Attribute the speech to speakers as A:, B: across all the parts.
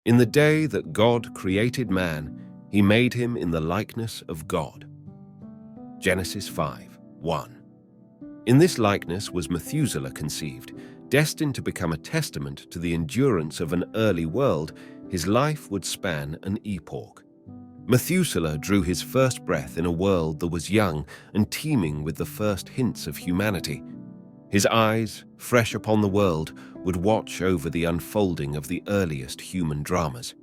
A: In the day that God created man, he made him in the likeness of God. Genesis 5:1. In this likeness was Methuselah conceived, destined to become a testament to the endurance of an early world. His life would span an epoch. Methuselah drew his first breath in a world that was young and teeming with the first hints of humanity. His eyes, fresh upon the world, would watch over the unfolding of the earliest human dramas.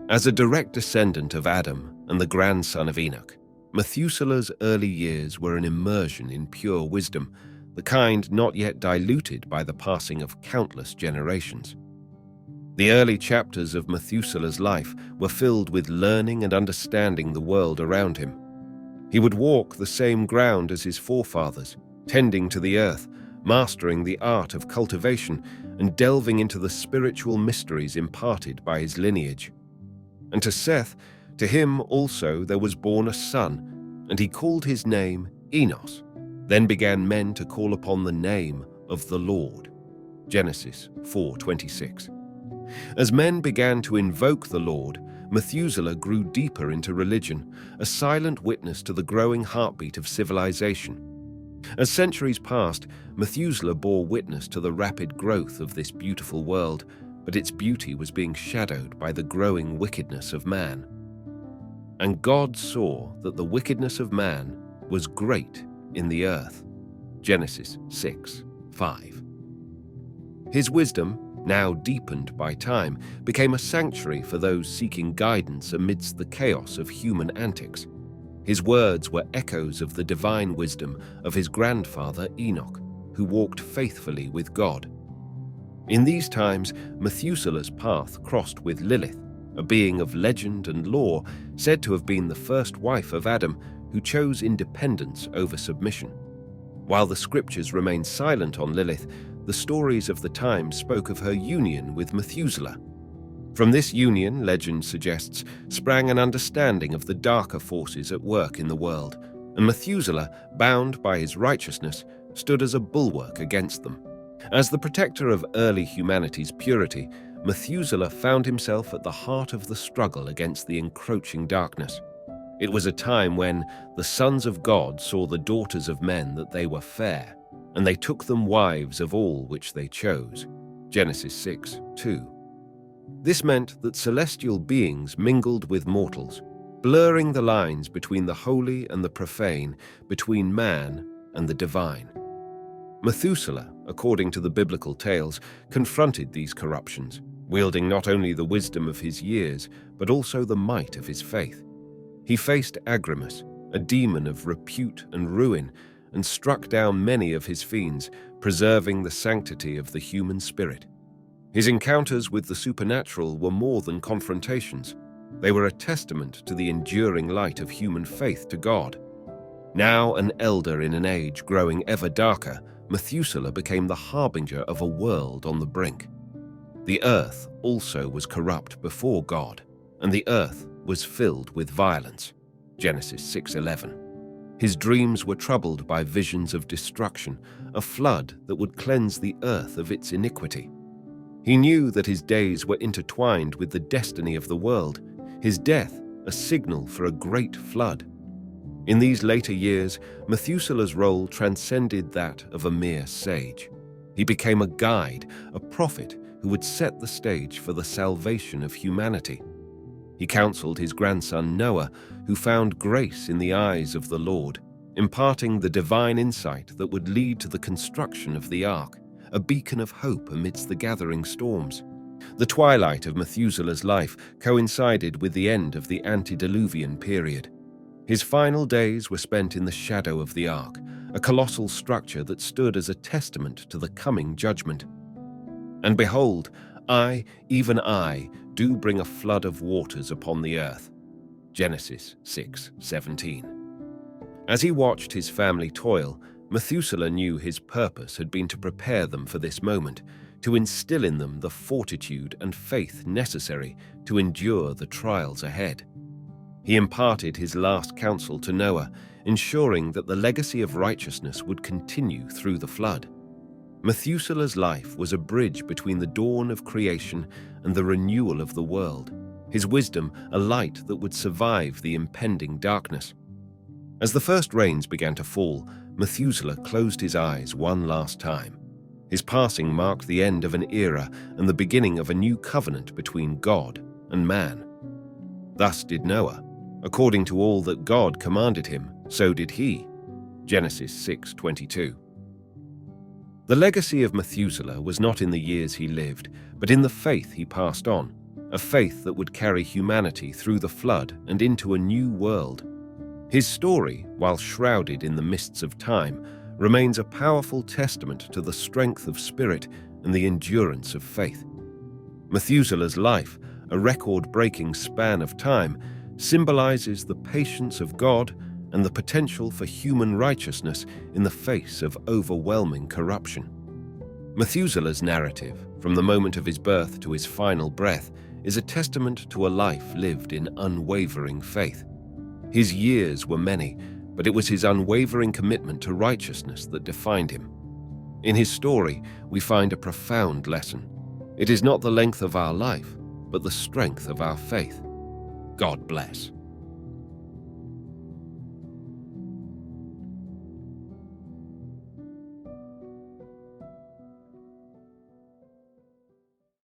A: As a direct descendant of Adam and the grandson of Enoch, Methuselah's early years were an immersion in pure wisdom, the kind not yet diluted by the passing of countless generations. The early chapters of Methuselah's life were filled with learning and understanding the world around him. He would walk the same ground as his forefathers, tending to the earth, mastering the art of cultivation, and delving into the spiritual mysteries imparted by his lineage. And to Seth, to him also there was born a son, and he called his name Enos. Then began men to call upon the name of the Lord. Genesis 4:26. As men began to invoke the Lord, Methuselah grew deeper into religion, a silent witness to the growing heartbeat of civilization. As centuries passed, Methuselah bore witness to the rapid growth of this beautiful world, but its beauty was being shadowed by the growing wickedness of man. And God saw that the wickedness of man was great in the earth. Genesis 6:5. His wisdom, now deepened by time, became a sanctuary for those seeking guidance amidst the chaos of human antics. His words were echoes of the divine wisdom of his grandfather Enoch, who walked faithfully with God. In these times, Methuselah's path crossed with Lilith, a being of legend and lore, said to have been the first wife of Adam, who chose independence over submission. While the scriptures remain silent on Lilith, the stories of the time spoke of her union with Methuselah. From this union, legend suggests, sprang an understanding of the darker forces at work in the world, and Methuselah, bound by his righteousness, stood as a bulwark against them. As the protector of early humanity's purity, Methuselah found himself at the heart of the struggle against the encroaching darkness. It was a time when the sons of God saw the daughters of men that they were fair, and they took them wives of all which they chose. Genesis 6:2. This meant that celestial beings mingled with mortals, blurring the lines between the holy and the profane, between man and the divine. Methuselah, according to the biblical tales, confronted these corruptions, wielding not only the wisdom of his years, but also the might of his faith. He faced Agrimus, a demon of repute and ruin, and struck down many of his fiends, preserving the sanctity of the human spirit. His encounters with the supernatural were more than confrontations. They were a testament to the enduring light of human faith to God. Now an elder in an age growing ever darker, Methuselah became the harbinger of a world on the brink. The earth also was corrupt before God, and the earth was filled with violence. Genesis 6:11. His dreams were troubled by visions of destruction, a flood that would cleanse the earth of its iniquity. He knew that his days were intertwined with the destiny of the world, his death a signal for a great flood. In these later years, Methuselah's role transcended that of a mere sage. He became a guide, a prophet who would set the stage for the salvation of humanity. He counseled his grandson Noah, who found grace in the eyes of the Lord, imparting the divine insight that would lead to the construction of the ark, a beacon of hope amidst the gathering storms. The twilight of Methuselah's life coincided with the end of the antediluvian period. His final days were spent in the shadow of the ark, a colossal structure that stood as a testament to the coming judgment. And behold, I, even I, do bring a flood of waters upon the earth. Genesis 6:17. As he watched his family toil, Methuselah knew his purpose had been to prepare them for this moment, to instill in them the fortitude and faith necessary to endure the trials ahead. He imparted his last counsel to Noah, ensuring that the legacy of righteousness would continue through the flood. Methuselah's life was a bridge between the dawn of creation and the renewal of the world, his wisdom a light that would survive the impending darkness. As the first rains began to fall, Methuselah closed his eyes one last time. His passing marked the end of an era and the beginning of a new covenant between God and man. Thus did Noah. According to all that God commanded him, so did he. Genesis 6:22. The legacy of Methuselah was not in the years he lived, but in the faith he passed on, a faith that would carry humanity through the flood and into a new world. His story, while shrouded in the mists of time, remains a powerful testament to the strength of spirit and the endurance of faith. Methuselah's life, a record-breaking span of time, symbolizes the patience of God and the potential for human righteousness in the face of overwhelming corruption. Methuselah's narrative, from the moment of his birth to his final breath, is a testament to a life lived in unwavering faith. His years were many, but it was his unwavering commitment to righteousness that defined him. In his story, we find a profound lesson. It is not the length of our life, but the strength of our faith. God bless.